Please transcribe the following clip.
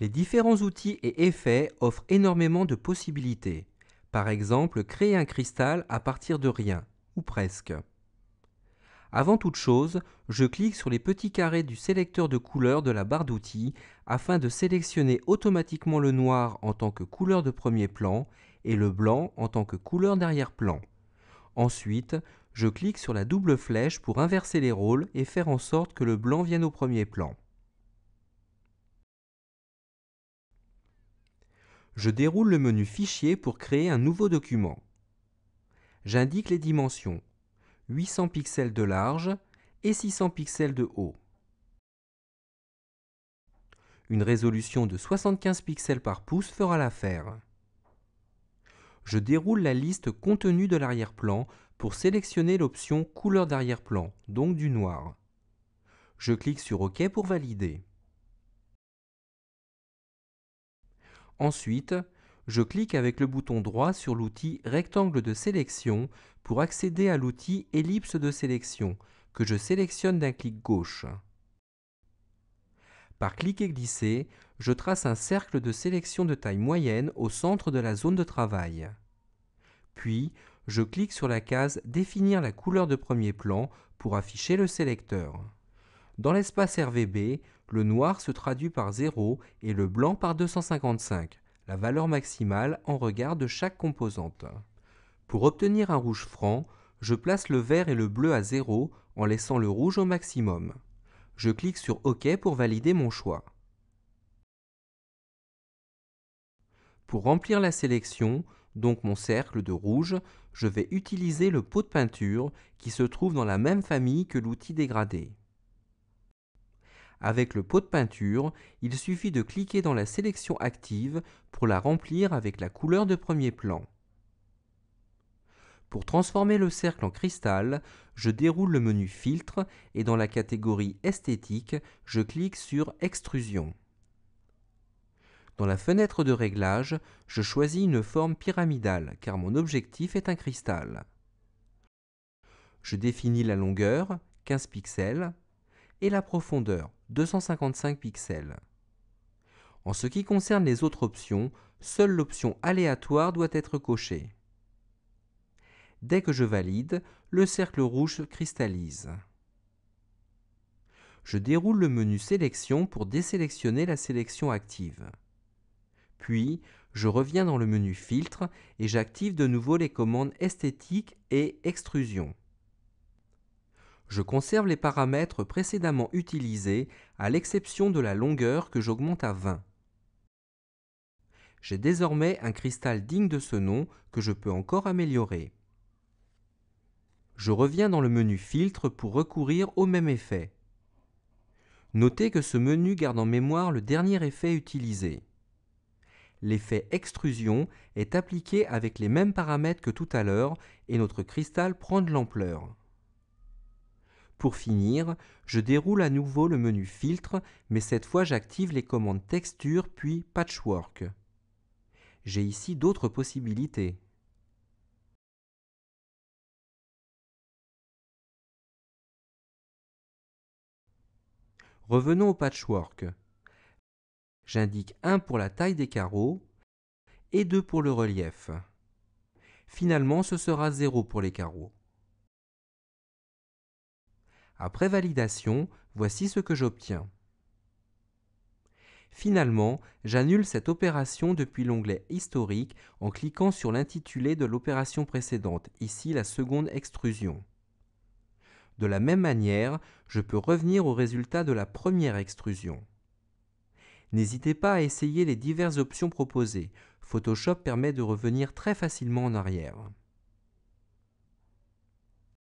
Les différents outils et effets offrent énormément de possibilités. Par exemple, créer un cristal à partir de rien, ou presque. Avant toute chose, je clique sur les petits carrés du sélecteur de couleurs de la barre d'outils afin de sélectionner automatiquement le noir en tant que couleur de premier plan et le blanc en tant que couleur d'arrière-plan. Ensuite, je clique sur la double flèche pour inverser les rôles et faire en sorte que le blanc vienne au premier plan. Je déroule le menu Fichier pour créer un nouveau document. J'indique les dimensions, 800 pixels de large et 600 pixels de haut. Une résolution de 75 pixels par pouce fera l'affaire. Je déroule la liste Contenu de l'arrière-plan pour sélectionner l'option Couleur d'arrière-plan, donc du noir. Je clique sur OK pour valider. Ensuite, je clique avec le bouton droit sur l'outil Rectangle de sélection pour accéder à l'outil Ellipse de sélection, que je sélectionne d'un clic gauche. Par cliquer-glisser, je trace un cercle de sélection de taille moyenne au centre de la zone de travail. Puis, je clique sur la case Définir la couleur de premier plan pour afficher le sélecteur. Dans l'espace RVB, le noir se traduit par 0 et le blanc par 255, la valeur maximale en regard de chaque composante. Pour obtenir un rouge franc, je place le vert et le bleu à 0 en laissant le rouge au maximum. Je clique sur OK pour valider mon choix. Pour remplir la sélection, donc mon cercle de rouge, je vais utiliser le pot de peinture qui se trouve dans la même famille que l'outil dégradé. Avec le pot de peinture, il suffit de cliquer dans la sélection active pour la remplir avec la couleur de premier plan. Pour transformer le cercle en cristal, je déroule le menu Filtre et dans la catégorie Esthétique, je clique sur Extrusion. Dans la fenêtre de réglage, je choisis une forme pyramidale car mon objectif est un cristal. Je définis la longueur, 15 pixels, et la profondeur, 255 pixels. En ce qui concerne les autres options, seule l'option aléatoire doit être cochée. Dès que je valide, le cercle rouge se cristallise. Je déroule le menu Sélection pour désélectionner la sélection active. Puis, je reviens dans le menu Filtre et j'active de nouveau les commandes Esthétique et Extrusion. Je conserve les paramètres précédemment utilisés, à l'exception de la longueur que j'augmente à 20. J'ai désormais un cristal digne de ce nom que je peux encore améliorer. Je reviens dans le menu Filtre pour recourir au même effet. Notez que ce menu garde en mémoire le dernier effet utilisé. L'effet Extrusion est appliqué avec les mêmes paramètres que tout à l'heure et notre cristal prend de l'ampleur. Pour finir, je déroule à nouveau le menu Filtre, mais cette fois j'active les commandes Texture puis Patchwork. J'ai ici d'autres possibilités. Revenons au Patchwork. J'indique 1 pour la taille des carreaux et 2 pour le relief. Finalement, ce sera 0 pour les carreaux. Après validation, voici ce que j'obtiens. Finalement, j'annule cette opération depuis l'onglet Historique en cliquant sur l'intitulé de l'opération précédente, ici la seconde extrusion. De la même manière, je peux revenir au résultat de la première extrusion. N'hésitez pas à essayer les diverses options proposées. Photoshop permet de revenir très facilement en arrière.